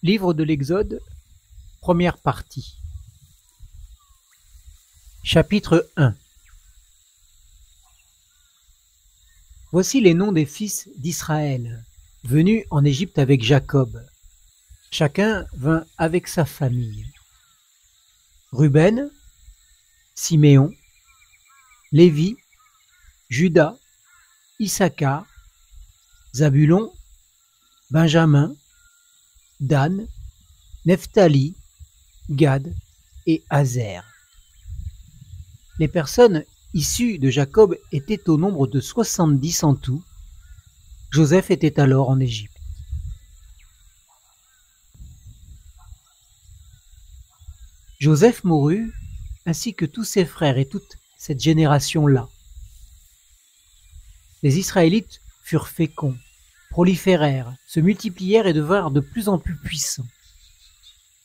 Livre de l'Exode, première partie. Chapitre 1. Voici les noms des fils d'Israël, venus en Égypte avec Jacob. Chacun vint avec sa famille. Ruben, Siméon, Lévi, Juda, Issachar, Zabulon, Benjamin, Dan, Nephtali, Gad et Aser. Les personnes issues de Jacob étaient au nombre de 70 en tout. Joseph était alors en Égypte. Joseph mourut, ainsi que tous ses frères et toute cette génération-là. Les Israélites furent féconds, proliférèrent, se multiplièrent et devinrent de plus en plus puissants.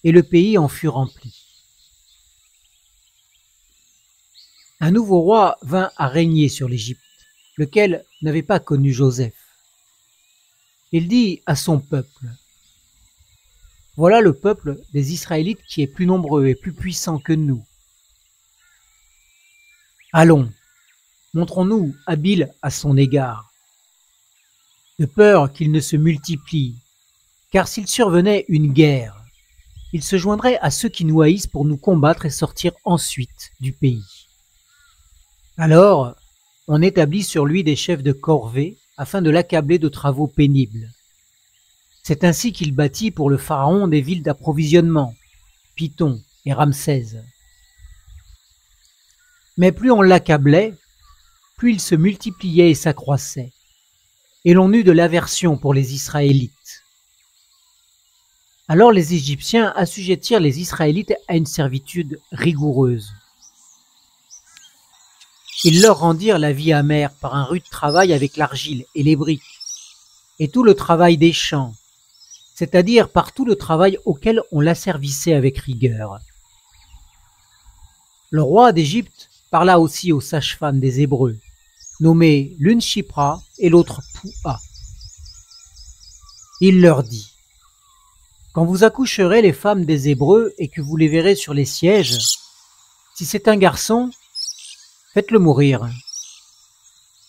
Et le pays en fut rempli. Un nouveau roi vint à régner sur l'Égypte, lequel n'avait pas connu Joseph. Il dit à son peuple: « Voilà le peuple des Israélites qui est plus nombreux et plus puissant que nous. Allons, montrons-nous habiles à son égard, de peur qu'il ne se multiplie, car s'il survenait une guerre, il se joindrait à ceux qui nous haïssent pour nous combattre et sortir ensuite du pays. Alors, on établit sur lui des chefs de corvée afin de l'accabler de travaux pénibles. C'est ainsi qu'il bâtit pour le pharaon des villes d'approvisionnement, Python et Ramsès. Mais plus on l'accablait, plus il se multipliait et s'accroissait, et l'on eut de l'aversion pour les Israélites. Alors les Égyptiens assujettirent les Israélites à une servitude rigoureuse. Ils leur rendirent la vie amère par un rude travail avec l'argile et les briques, et tout le travail des champs, c'est-à-dire par tout le travail auquel on l'asservissait avec rigueur. Le roi d'Égypte parla aussi aux sages-femmes des Hébreux, nommées l'une Shipra et l'autre Poua. Il leur dit: « Quand vous accoucherez les femmes des Hébreux et que vous les verrez sur les sièges, si c'est un garçon, faites-le mourir.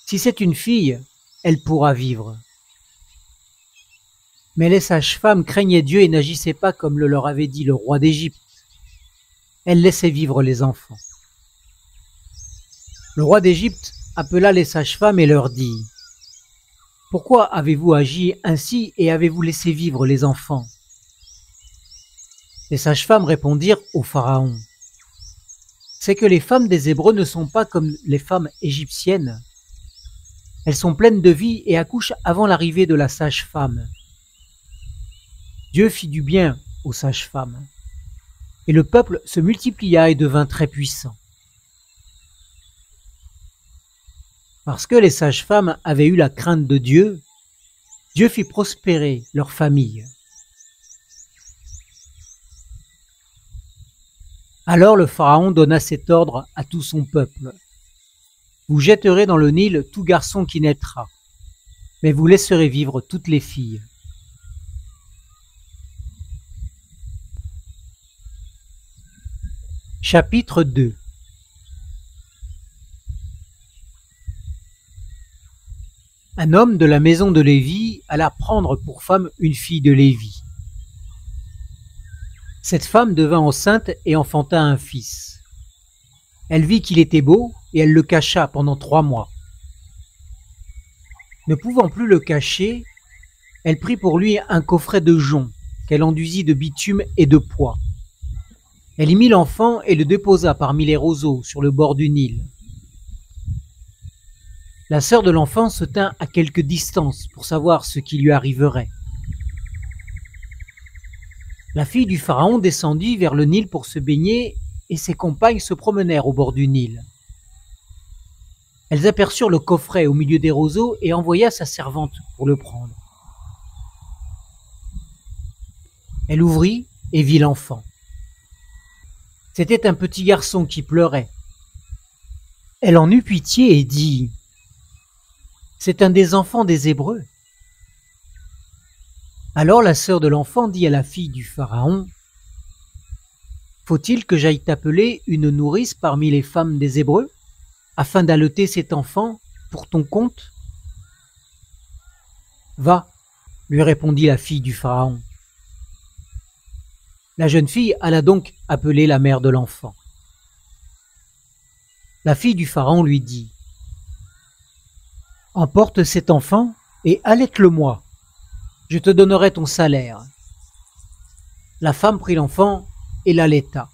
Si c'est une fille, elle pourra vivre. » Mais les sages-femmes craignaient Dieu et n'agissaient pas comme le leur avait dit le roi d'Égypte. Elles laissaient vivre les enfants. Le roi d'Égypte appela les sages-femmes et leur dit: « Pourquoi avez-vous agi ainsi et avez-vous laissé vivre les enfants ?» Les sages-femmes répondirent au Pharaon: « C'est que les femmes des Hébreux ne sont pas comme les femmes égyptiennes. Elles sont pleines de vie et accouchent avant l'arrivée de la sage-femme. » Dieu fit du bien aux sages-femmes, et le peuple se multiplia et devint très puissant. Parce que les sages-femmes avaient eu la crainte de Dieu, Dieu fit prospérer leur famille. Alors le Pharaon donna cet ordre à tout son peuple: « Vous jetterez dans le Nil tout garçon qui naîtra, mais vous laisserez vivre toutes les filles. » Chapitre 2. Un homme de la maison de Lévi alla prendre pour femme une fille de Lévi. Cette femme devint enceinte et enfanta un fils. Elle vit qu'il était beau et elle le cacha pendant 3 mois. Ne pouvant plus le cacher, elle prit pour lui un coffret de jonc qu'elle enduisit de bitume et de pois. Elle y mit l'enfant et le déposa parmi les roseaux sur le bord du Nil. La sœur de l'enfant se tint à quelque distance pour savoir ce qui lui arriverait. La fille du Pharaon descendit vers le Nil pour se baigner et ses compagnes se promenèrent au bord du Nil. Elles aperçurent le coffret au milieu des roseaux et envoya sa servante pour le prendre. Elle ouvrit et vit l'enfant. C'était un petit garçon qui pleurait. Elle en eut pitié et dit: « C'est un des enfants des Hébreux. » Alors la sœur de l'enfant dit à la fille du pharaon: faut-il que j'aille t'appeler une nourrice parmi les femmes des Hébreux, afin d'allaiter cet enfant pour ton compte? Va, lui répondit la fille du pharaon. La jeune fille alla donc appeler la mère de l'enfant. La fille du pharaon lui dit: emporte cet enfant et allaite-le-moi, je te donnerai ton salaire. La femme prit l'enfant et l'allaita.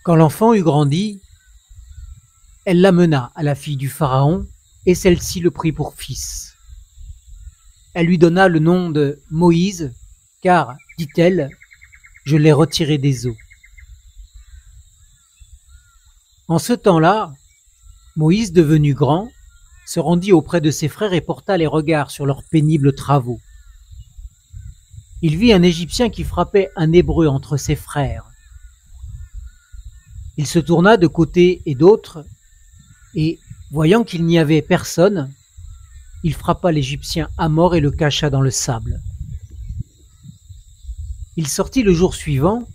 Quand l'enfant eut grandi, elle l'amena à la fille du pharaon et celle-ci le prit pour fils. Elle lui donna le nom de Moïse, car, dit-elle, je l'ai retiré des eaux. En ce temps-là, Moïse, devenu grand, se rendit auprès de ses frères et porta les regards sur leurs pénibles travaux. Il vit un Égyptien qui frappait un Hébreu entre ses frères. Il se tourna de côté et d'autre, et, voyant qu'il n'y avait personne, il frappa l'Égyptien à mort et le cacha dans le sable. Il sortit le jour suivant,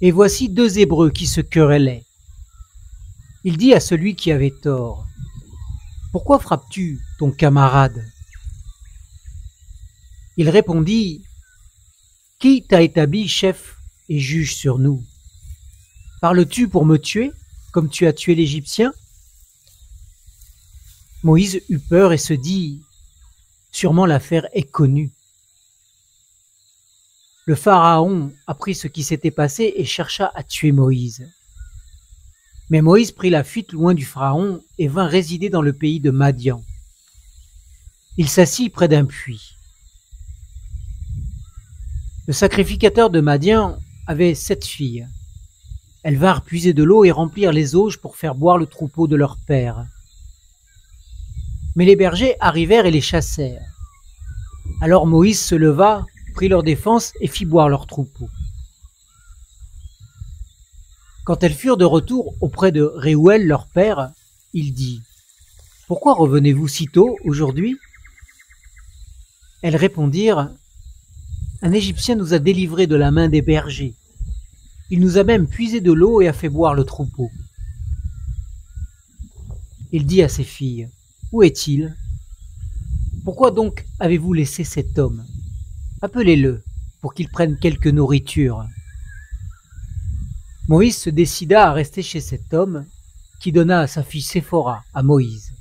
et voici deux Hébreux qui se querellaient. Il dit à celui qui avait tort: pourquoi frappes-tu ton camarade? Il répondit: qui t'a établi chef et juge sur nous? Parles-tu pour me tuer, comme tu as tué l'Égyptien? Moïse eut peur et se dit: sûrement l'affaire est connue. Le pharaon apprit ce qui s'était passé et chercha à tuer Moïse. Mais Moïse prit la fuite loin du pharaon et vint résider dans le pays de Madian. Il s'assit près d'un puits. Le sacrificateur de Madian avait 7 filles. Elles vinrent puiser de l'eau et remplir les auges pour faire boire le troupeau de leur père. Mais les bergers arrivèrent et les chassèrent. Alors Moïse se leva, prit leur défense et fit boire leur troupeau. Quand elles furent de retour auprès de Réouel, leur père, il dit: pourquoi revenez-vous si tôt aujourd'hui? Elles répondirent: un Égyptien nous a délivrés de la main des bergers. Il nous a même puisé de l'eau et a fait boire le troupeau. Il dit à ses filles: où est-il? Pourquoi donc avez-vous laissé cet homme? Appelez-le pour qu'il prenne quelque nourriture. Moïse se décida à rester chez cet homme, qui donna sa fille Séphora à Moïse.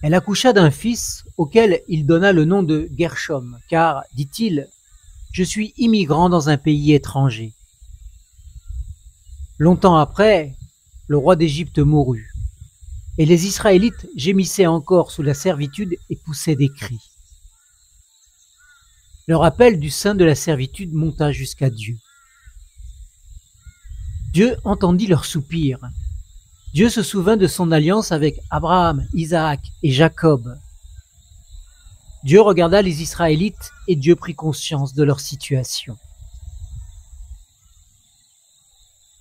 Elle accoucha d'un fils auquel il donna le nom de Gershom, car, dit-il, je suis immigrant dans un pays étranger. Longtemps après, le roi d'Égypte mourut, et les Israélites gémissaient encore sous la servitude et poussaient des cris. Leur appel du sein de la servitude monta jusqu'à Dieu. Dieu entendit leurs soupirs. Dieu se souvint de son alliance avec Abraham, Isaac et Jacob. Dieu regarda les Israélites et Dieu prit conscience de leur situation.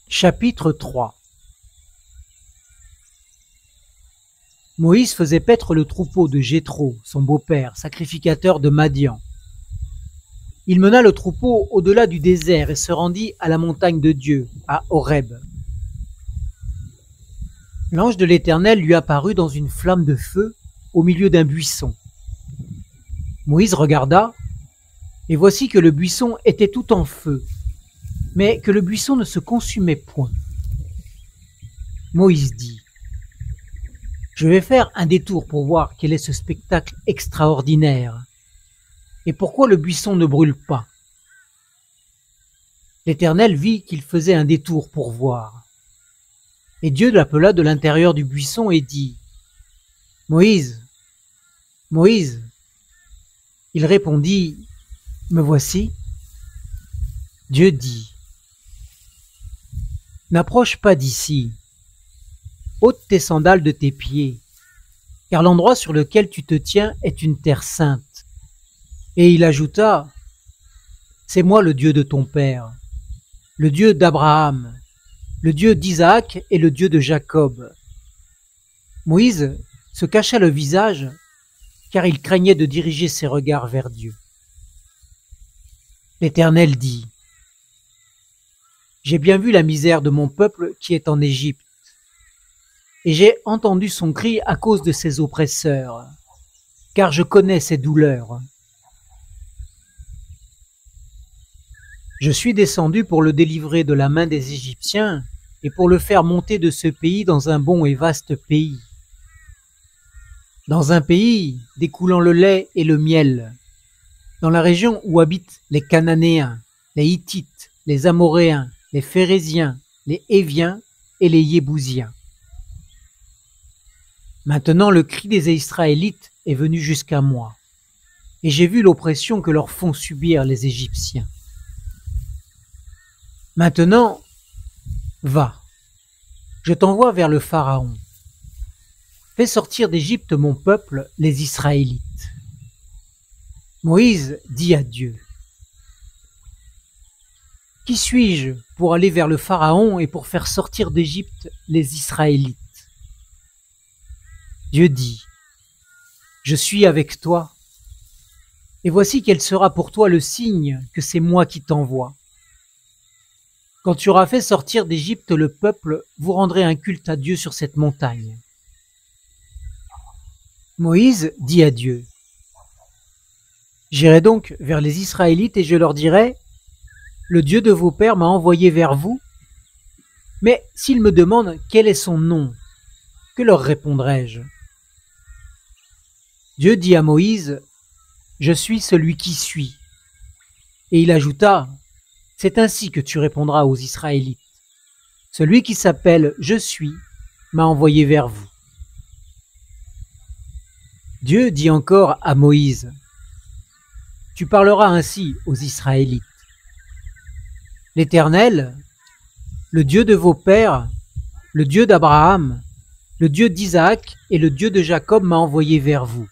Chapitre 3. Moïse faisait paître le troupeau de Jéthro, son beau-père, sacrificateur de Madian. Il mena le troupeau au-delà du désert et se rendit à la montagne de Dieu, à Horeb. L'ange de l'Éternel lui apparut dans une flamme de feu au milieu d'un buisson. Moïse regarda, et voici que le buisson était tout en feu, mais que le buisson ne se consumait point. Moïse dit: je vais faire un détour pour voir quel est ce spectacle extraordinaire. Et pourquoi le buisson ne brûle pas? L'Éternel vit qu'il faisait un détour pour voir. Et Dieu l'appela de l'intérieur du buisson et dit: Moïse, Moïse. Il répondit: me voici. Dieu dit: n'approche pas d'ici, ôte tes sandales de tes pieds, car l'endroit sur lequel tu te tiens est une terre sainte. Et il ajouta: c'est moi le Dieu de ton père, le Dieu d'Abraham, le Dieu d'Isaac et le Dieu de Jacob. Moïse se cacha le visage car il craignait de diriger ses regards vers Dieu. L'Éternel dit : « J'ai bien vu la misère de mon peuple qui est en Égypte, et j'ai entendu son cri à cause de ses oppresseurs, car je connais ses douleurs. Je suis descendu pour le délivrer de la main des Égyptiens et pour le faire monter de ce pays dans un bon et vaste pays, dans un pays découlant le lait et le miel, dans la région où habitent les Cananéens, les Hittites, les Amoréens, les Phéréziens, les Héviens et les Yébousiens. Maintenant le cri des Israélites est venu jusqu'à moi, et j'ai vu l'oppression que leur font subir les Égyptiens. Maintenant, va, je t'envoie vers le Pharaon. Fais sortir d'Égypte mon peuple, les Israélites. » Moïse dit à Dieu : « Qui suis-je pour aller vers le Pharaon et pour faire sortir d'Égypte les Israélites ? » Dieu dit : « Je suis avec toi, et voici quel sera pour toi le signe que c'est moi qui t'envoie. Quand tu auras fait sortir d'Égypte le peuple, vous rendrez un culte à Dieu sur cette montagne. » Moïse dit à Dieu : « J'irai donc vers les Israélites et je leur dirai : le Dieu de vos pères m'a envoyé vers vous. Mais s'ils me demandent quel est son nom, que leur répondrai-je ? » Dieu dit à Moïse : « Je suis celui qui suis. » Et il ajouta : « C'est ainsi que tu répondras aux Israélites. Celui qui s'appelle « Je suis » m'a envoyé vers vous. » Dieu dit encore à Moïse : « Tu parleras ainsi aux Israélites. L'Éternel, le Dieu de vos pères, le Dieu d'Abraham, le Dieu d'Isaac et le Dieu de Jacob m'a envoyé vers vous.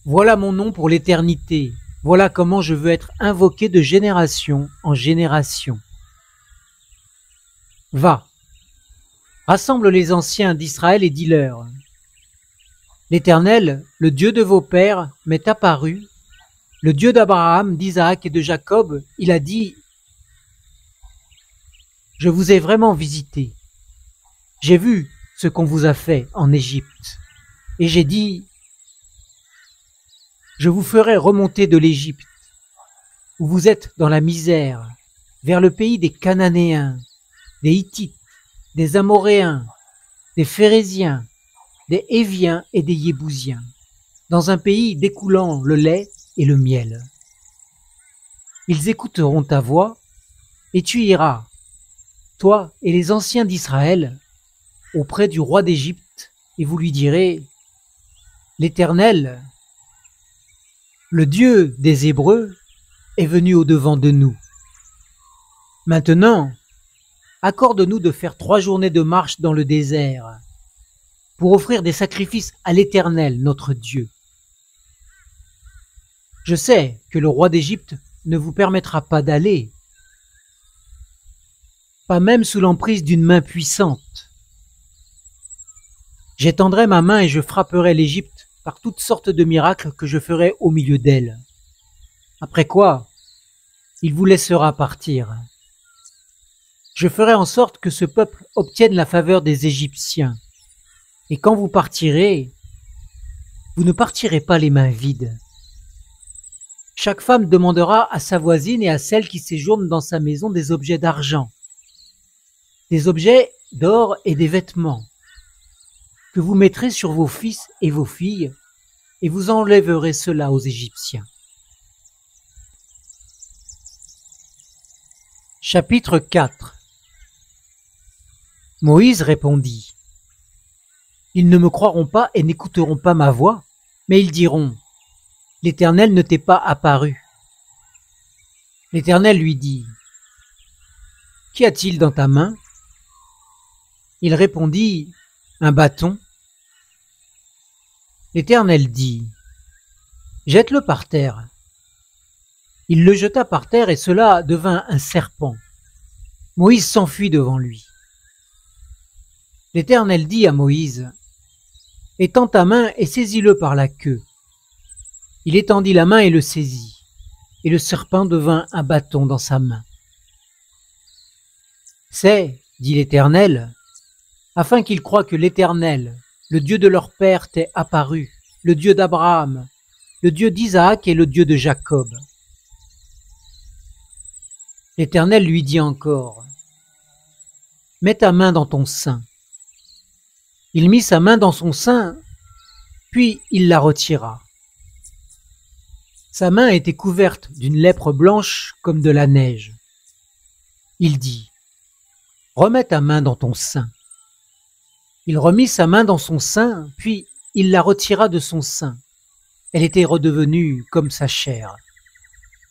Voilà mon nom pour l'éternité. Voilà comment je veux être invoqué de génération en génération. Va, rassemble les anciens d'Israël et dis-leur : l'Éternel, le Dieu de vos pères, m'est apparu, le Dieu d'Abraham, d'Isaac et de Jacob, il a dit : je vous ai vraiment visité. J'ai vu ce qu'on vous a fait en Égypte. Et j'ai dit : je vous ferai remonter de l'Égypte, où vous êtes dans la misère, vers le pays des Cananéens, des Hittites, des Amoréens, des Phéréziens, des Héviens et des Yébousiens, dans un pays découlant le lait et le miel. Ils écouteront ta voix, et tu iras, toi et les anciens d'Israël, auprès du roi d'Égypte, et vous lui direz : l'Éternel, le Dieu des Hébreux, est venu au-devant de nous. Maintenant, accorde-nous de faire 3 journées de marche dans le désert, pour offrir des sacrifices à l'Éternel, notre Dieu. Je sais que le roi d'Égypte ne vous permettra pas d'aller, pas même sous l'emprise d'une main puissante. J'étendrai ma main et je frapperai l'Égypte par toutes sortes de miracles que je ferai au milieu d'elle. Après quoi, il vous laissera partir. Je ferai en sorte que ce peuple obtienne la faveur des Égyptiens. Et quand vous partirez, vous ne partirez pas les mains vides. Chaque femme demandera à sa voisine et à celle qui séjourne dans sa maison des objets d'argent, des objets d'or et des vêtements, que vous mettrez sur vos fils et vos filles, et vous enlèverez cela aux Égyptiens. Chapitre 4. Moïse répondit : ils ne me croiront pas et n'écouteront pas ma voix, mais ils diront : l'Éternel ne t'est pas apparu. L'Éternel lui dit : qu'y a-t-il dans ta main ? Il répondit : un bâton. L'Éternel dit : jette-le par terre. Il le jeta par terre et cela devint un serpent. Moïse s'enfuit devant lui. L'Éternel dit à Moïse, « Étends ta main et saisis-le par la queue. » Il étendit la main et le saisit, et le serpent devint un bâton dans sa main. « C'est, dit l'Éternel, afin qu'ils croient que l'Éternel, le Dieu de leur père, t'est apparu, le Dieu d'Abraham, le Dieu d'Isaac et le Dieu de Jacob. » L'Éternel lui dit encore, « Mets ta main dans ton sein. » Il mit sa main dans son sein, puis il la retira. Sa main était couverte d'une lèpre blanche comme de la neige. Il dit, « Remets ta main dans ton sein. » Il remit sa main dans son sein, puis il la retira de son sein. Elle était redevenue comme sa chair.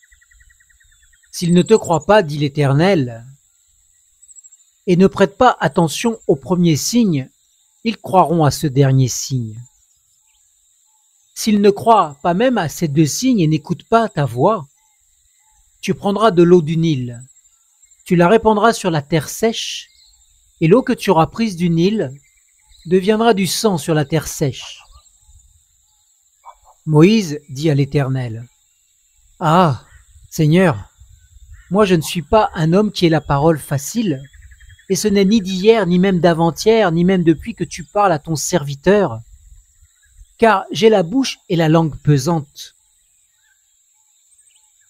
« S'ils ne te croient pas, dit l'Éternel, et ne prêtent pas attention au premier signe, ils croiront à ce dernier signe. S'ils ne croient pas même à ces deux signes et n'écoutent pas ta voix, tu prendras de l'eau du Nil, tu la répandras sur la terre sèche, et l'eau que tu auras prise du Nil deviendra du sang sur la terre sèche. » Moïse dit à l'Éternel, « Ah, Seigneur, moi je ne suis pas un homme qui ait la parole facile, et ce n'est ni d'hier, ni même d'avant-hier, ni même depuis que tu parles à ton serviteur, car j'ai la bouche et la langue pesante. »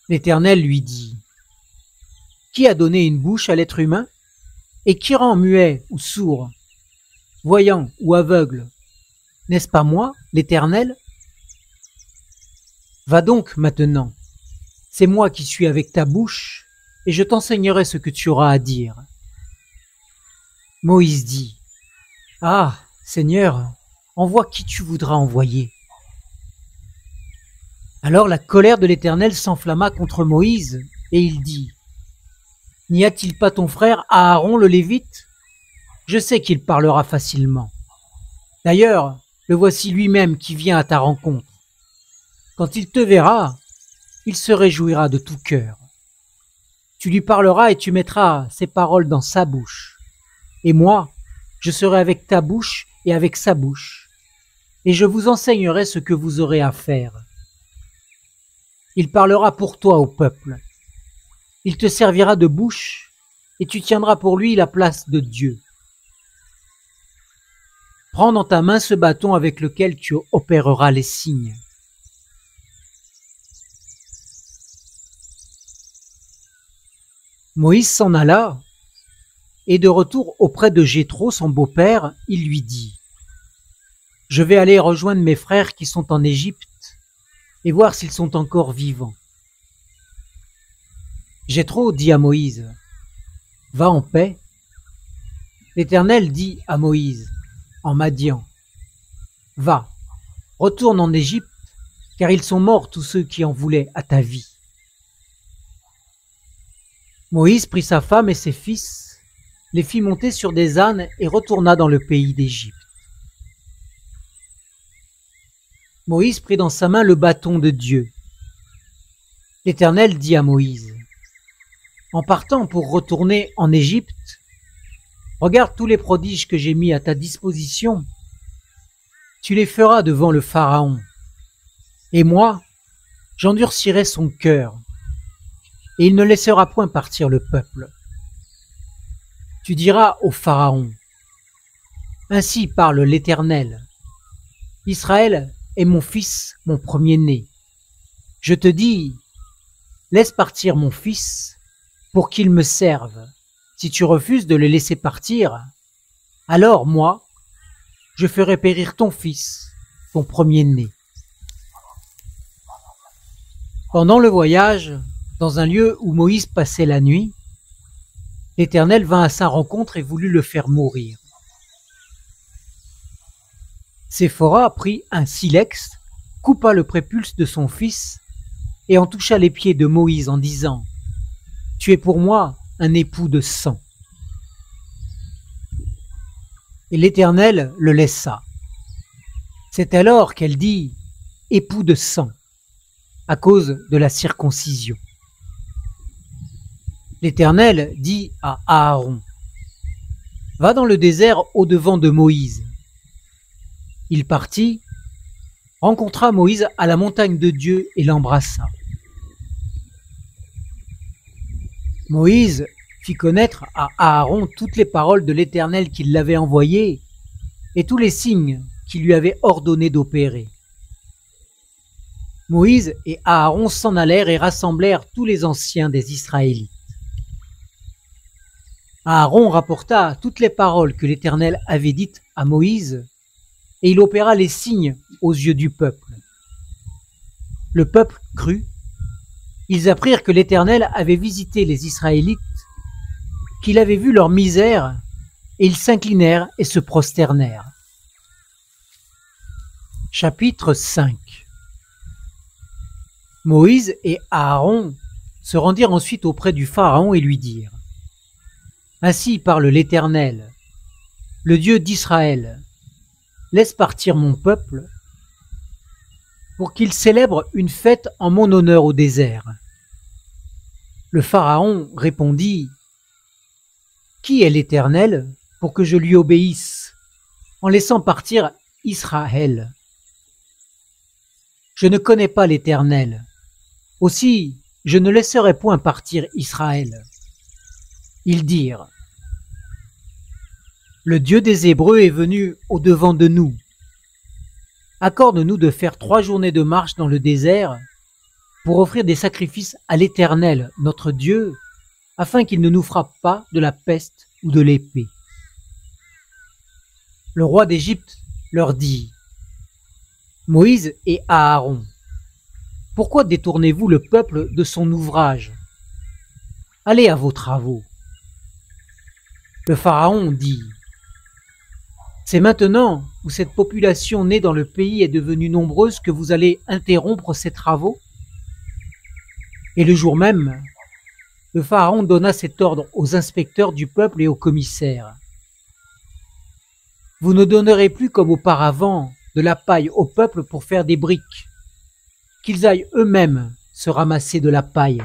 L'Éternel lui dit, « Qui a donné une bouche à l'être humain? Et qui rend muet ou sourd, voyant ou aveugle? N'est-ce pas moi, l'Éternel? Va donc maintenant, c'est moi qui suis avec ta bouche, et je t'enseignerai ce que tu auras à dire. » Moïse dit, « Ah, Seigneur, envoie qui tu voudras envoyer. » Alors la colère de l'Éternel s'enflamma contre Moïse, et il dit, « N'y a-t-il pas ton frère Aaron le Lévite? Je sais qu'il parlera facilement. D'ailleurs, le voici lui-même qui vient à ta rencontre. Quand il te verra, il se réjouira de tout cœur. Tu lui parleras et tu mettras ces paroles dans sa bouche. Et moi, je serai avec ta bouche et avec sa bouche, et je vous enseignerai ce que vous aurez à faire. Il parlera pour toi au peuple. Il te servira de bouche, et tu tiendras pour lui la place de Dieu. Prends dans ta main ce bâton avec lequel tu opéreras les signes. » Moïse s'en alla, et de retour auprès de Jéthro, son beau-père, il lui dit, « Je vais aller rejoindre mes frères qui sont en Égypte et voir s'ils sont encore vivants. » Jéthro dit à Moïse, « Va en paix. » L'Éternel dit à Moïse, en Madian, « Va, retourne en Égypte, car ils sont morts tous ceux qui en voulaient à ta vie. » Moïse prit sa femme et ses fils, les fit monter sur des ânes et retourna dans le pays d'Égypte. Moïse prit dans sa main le bâton de Dieu. L'Éternel dit à Moïse, « En partant pour retourner en Égypte, regarde tous les prodiges que j'ai mis à ta disposition. Tu les feras devant le Pharaon. Et moi, j'endurcirai son cœur, et il ne laissera point partir le peuple. Tu diras au Pharaon, « Ainsi parle l'Éternel. Israël est mon fils, mon premier-né. Je te dis, laisse partir mon fils pour qu'il me serve. Si tu refuses de le laisser partir, alors moi, je ferai périr ton fils, ton premier-né. » Pendant le voyage, dans un lieu où Moïse passait la nuit, l'Éternel vint à sa rencontre et voulut le faire mourir. Séphora prit un silex, coupa le prépuce de son fils et en toucha les pieds de Moïse en disant, « Tu es pour moi un époux de sang. » Et l'Éternel le laissa. C'est alors qu'elle dit « époux de sang » à cause de la circoncision. L'Éternel dit à Aaron, « Va dans le désert au-devant de Moïse. Il partit, rencontra Moïse à la montagne de Dieu et l'embrassa. Moïse fit connaître à Aaron toutes les paroles de l'Éternel qui l'avait envoyé et tous les signes qu'il lui avait ordonné d'opérer. Moïse et Aaron s'en allèrent et rassemblèrent tous les anciens des Israélites. Aaron rapporta toutes les paroles que l'Éternel avait dites à Moïse, et il opéra les signes aux yeux du peuple. Le peuple crut. Ils apprirent que l'Éternel avait visité les Israélites, qu'il avait vu leur misère, et ils s'inclinèrent et se prosternèrent. Chapitre 5. Moïse et Aaron se rendirent ensuite auprès du Pharaon et lui dirent: Ainsi parle l'Éternel, le Dieu d'Israël, laisse partir mon peuple pour qu'il célèbre une fête en mon honneur au désert. Le Pharaon répondit: Qui est l'Éternel pour que je lui obéisse en laissant partir Israël? Je ne connais pas l'Éternel, aussi je ne laisserai point partir Israël. Ils dirent: Le Dieu des Hébreux est venu au-devant de nous. Accorde-nous de faire 3 journées de marche dans le désert pour offrir des sacrifices à l'Éternel, notre Dieu, afin qu'il ne nous frappe pas de la peste ou de l'épée. Le roi d'Égypte leur dit: Moïse et Aaron, pourquoi détournez-vous le peuple de son ouvrage? Allez à vos travaux. Le Pharaon dit: C'est maintenant où cette population née dans le pays est devenue nombreuse que vous allez interrompre ces travaux? Et le jour même, le Pharaon donna cet ordre aux inspecteurs du peuple et aux commissaires: Vous ne donnerez plus comme auparavant de la paille au peuple pour faire des briques, qu'ils aillent eux-mêmes se ramasser de la paille.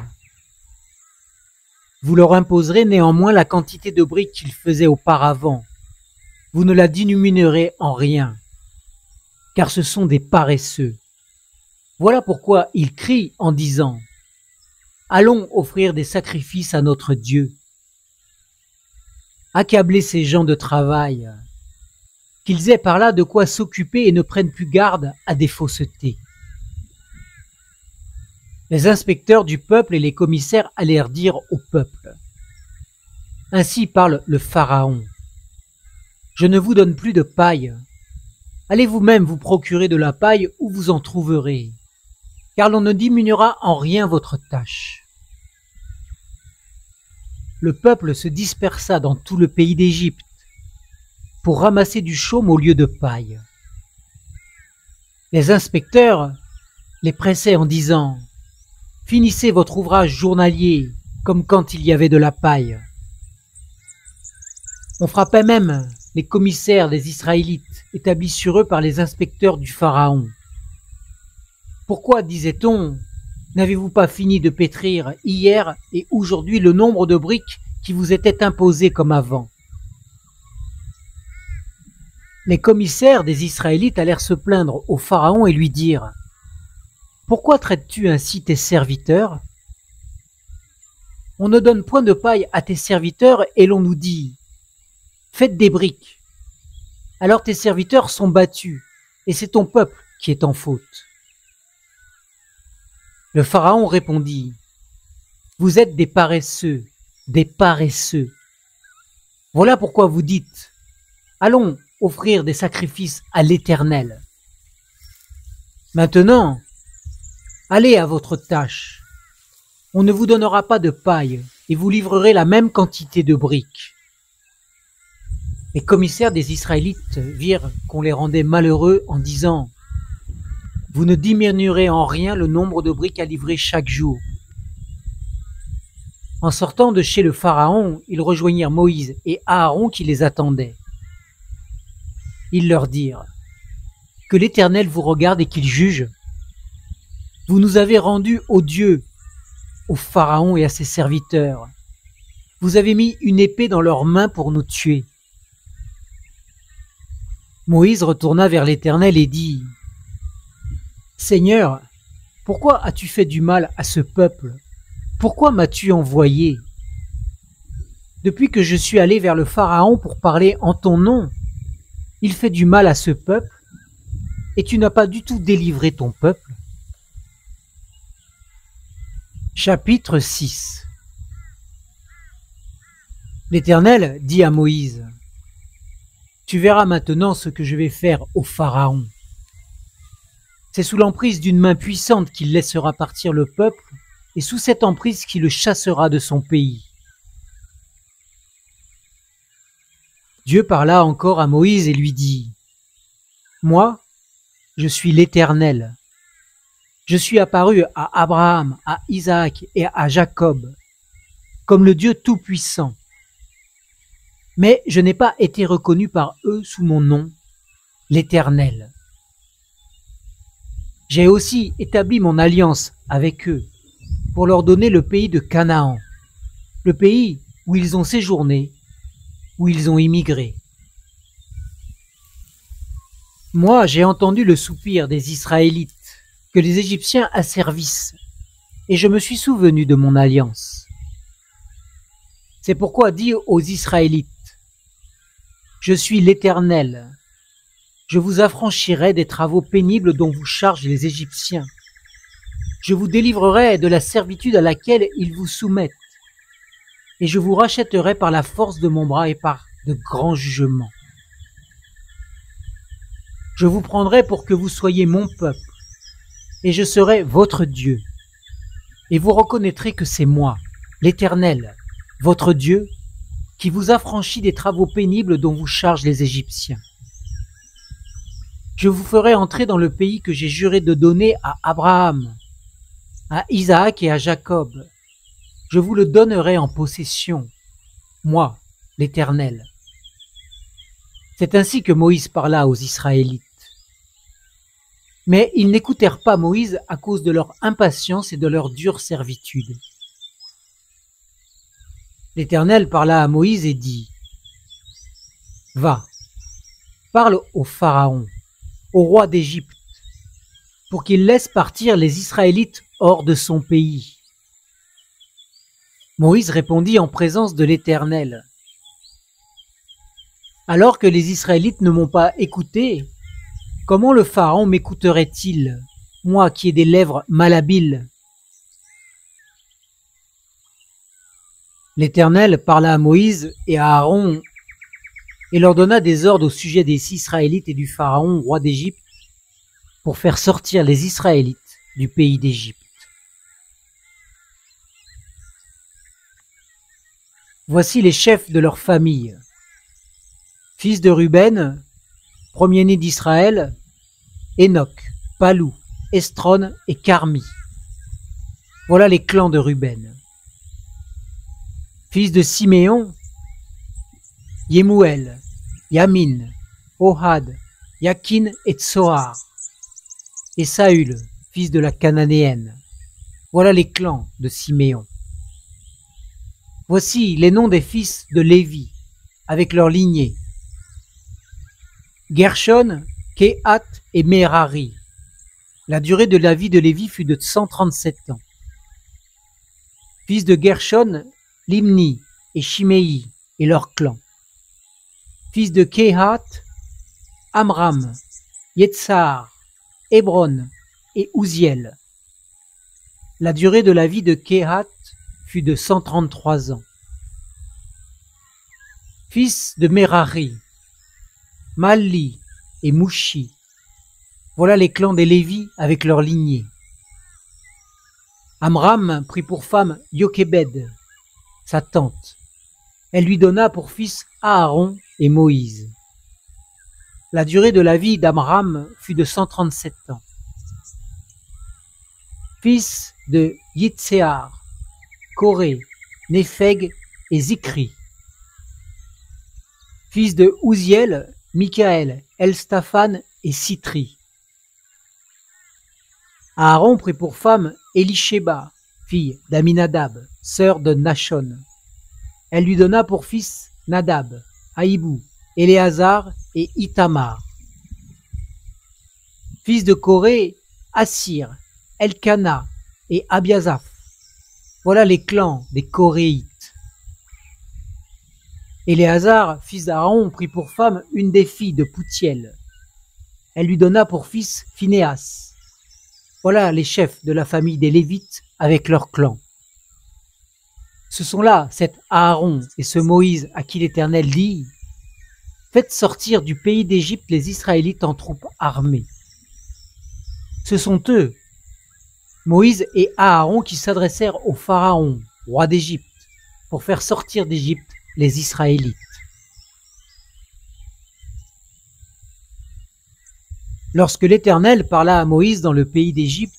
Vous leur imposerez néanmoins la quantité de briques qu'ils faisaient auparavant. Vous ne la diminuerez en rien, car ce sont des paresseux. Voilà pourquoi ils crient en disant: Allons offrir des sacrifices à notre Dieu. Accablez ces gens de travail, qu'ils aient par là de quoi s'occuper et ne prennent plus garde à des faussetés. Les inspecteurs du peuple et les commissaires allèrent dire au peuple: Ainsi parle le Pharaon. Je ne vous donne plus de paille. Allez vous-même vous procurer de la paille où vous en trouverez, car l'on ne diminuera en rien votre tâche. Le peuple se dispersa dans tout le pays d'Égypte pour ramasser du chaume au lieu de paille. Les inspecteurs les pressaient en disant: Finissez votre ouvrage journalier comme quand il y avait de la paille. On frappait même les commissaires des Israélites établis sur eux par les inspecteurs du Pharaon. Pourquoi, disait-on, n'avez-vous pas fini de pétrir hier et aujourd'hui le nombre de briques qui vous étaient imposées comme avant? Les commissaires des Israélites allèrent se plaindre au Pharaon et lui dirent: Pourquoi traites-tu ainsi tes serviteurs? On ne donne point de paille à tes serviteurs et l'on nous dit: Faites des briques. Alors tes serviteurs sont battus et c'est ton peuple qui est en faute. Le Pharaon répondit: Vous êtes des paresseux, des paresseux. Voilà pourquoi vous dites: Allons offrir des sacrifices à l'Éternel. Maintenant, allez à votre tâche. On ne vous donnera pas de paille et vous livrerez la même quantité de briques. Les commissaires des Israélites virent qu'on les rendait malheureux en disant: Vous ne diminuerez en rien le nombre de briques à livrer chaque jour. En sortant de chez le Pharaon, ils rejoignirent Moïse et Aaron qui les attendaient. Ils leur dirent: Que l'Éternel vous regarde et qu'il juge. Vous nous avez rendus odieux, au Pharaon et à ses serviteurs. Vous avez mis une épée dans leurs mains pour nous tuer. Moïse retourna vers l'Éternel et dit : « Seigneur, pourquoi as-tu fait du mal à ce peuple ? Pourquoi m'as-tu envoyé ? Depuis que je suis allé vers le Pharaon pour parler en ton nom, il fait du mal à ce peuple, et tu n'as pas du tout délivré ton peuple. » Chapitre 6. L'Éternel dit à Moïse : « Tu verras maintenant ce que je vais faire au Pharaon. C'est sous l'emprise d'une main puissante qu'il laissera partir le peuple, et sous cette emprise qu'il le chassera de son pays. » Dieu parla encore à Moïse et lui dit : « Moi, je suis l'Éternel. Je suis apparu à Abraham, à Isaac et à Jacob, comme le Dieu Tout-Puissant. Mais je n'ai pas été reconnu par eux sous mon nom, l'Éternel. J'ai aussi établi mon alliance avec eux pour leur donner le pays de Canaan, le pays où ils ont séjourné, où ils ont immigré. Moi, j'ai entendu le soupir des Israélites que les Égyptiens asservissent, et je me suis souvenu de mon alliance. C'est pourquoi dis aux Israélites : je suis l'Éternel. Je vous affranchirai des travaux pénibles dont vous chargent les Égyptiens. Je vous délivrerai de la servitude à laquelle ils vous soumettent, et je vous rachèterai par la force de mon bras et par de grands jugements. Je vous prendrai pour que vous soyez mon peuple, et je serai votre Dieu. Et vous reconnaîtrez que c'est moi, l'Éternel, votre Dieu, qui vous affranchit des travaux pénibles dont vous chargent les Égyptiens. Je vous ferai entrer dans le pays que j'ai juré de donner à Abraham, à Isaac et à Jacob. Je vous le donnerai en possession, moi, l'Éternel. » C'est ainsi que Moïse parla aux Israélites. Mais ils n'écoutèrent pas Moïse à cause de leur impatience et de leur dure servitude. L'Éternel parla à Moïse et dit : « Va, parle au Pharaon, au roi d'Égypte, pour qu'il laisse partir les Israélites hors de son pays. » Moïse répondit en présence de l'Éternel : « Alors que les Israélites ne m'ont pas écouté, comment le Pharaon m'écouterait-il, moi qui ai des lèvres malhabiles ? » L'Éternel parla à Moïse et à Aaron et leur donna des ordres au sujet des Israélites et du Pharaon, roi d'Égypte, pour faire sortir les Israélites du pays d'Égypte. Voici les chefs de leur famille. Fils de Ruben, premier-né d'Israël, Enoch, Palou, Esdron et Carmi. Voilà les clans de Ruben. Fils de Siméon, Yemuel, Yamin, Ohad, Yakin et Tsoar. Et Saül, fils de la Cananéenne. Voilà les clans de Siméon. Voici les noms des fils de Lévi, avec leurs lignées. Gershon, Kehat et Merari. La durée de la vie de Lévi fut de 137 ans. Fils de Gershon, Limni et Shimei et leurs clans. Fils de Kehat, Amram, Yetzar, Hébron et Ouziel. La durée de la vie de Kehat fut de 133 ans. Fils de Merari, Mahli et Mouchi. Voilà les clans des Lévis avec leurs lignées. Amram prit pour femme Yochébed, sa tante. Elle lui donna pour fils Aaron et Moïse. La durée de la vie d'Amram fut de 137 ans. Fils de Yitséar, Coré, Népheg et Zikri. Fils de Ouziel, Michaël, Elstaphan et Sitri. Aaron prit pour femme Élishéba, fille d'Aminadab, sœur de Nachon. Elle lui donna pour fils Nadab, Aïbou, Éléazar et Itamar. fils de Corée, Assir, Elkana et Abiasaph. Voilà les clans des Coréites. Éléazar, fils d'Aaron, prit pour femme une des filles de Poutiel. Elle lui donna pour fils Phinéas. Voilà les chefs de la famille des Lévites avec leurs clans. Ce sont là cet Aaron et ce Moïse à qui l'Éternel dit « Faites sortir du pays d'Égypte les Israélites en troupes armées. » Ce sont eux, Moïse et Aaron, qui s'adressèrent au Pharaon, roi d'Égypte, pour faire sortir d'Égypte les Israélites. Lorsque l'Éternel parla à Moïse dans le pays d'Égypte,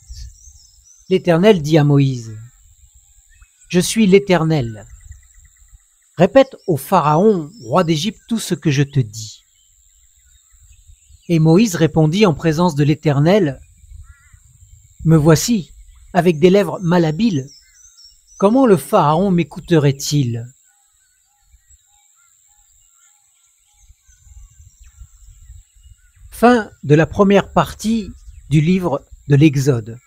l'Éternel dit à Moïse « Je suis l'Éternel. Répète au Pharaon, roi d'Égypte, tout ce que je te dis. » Et Moïse répondit en présence de l'Éternel « Me voici, avec des lèvres malhabiles. Comment le Pharaon m'écouterait-il » Fin de la première partie du livre de l'Exode.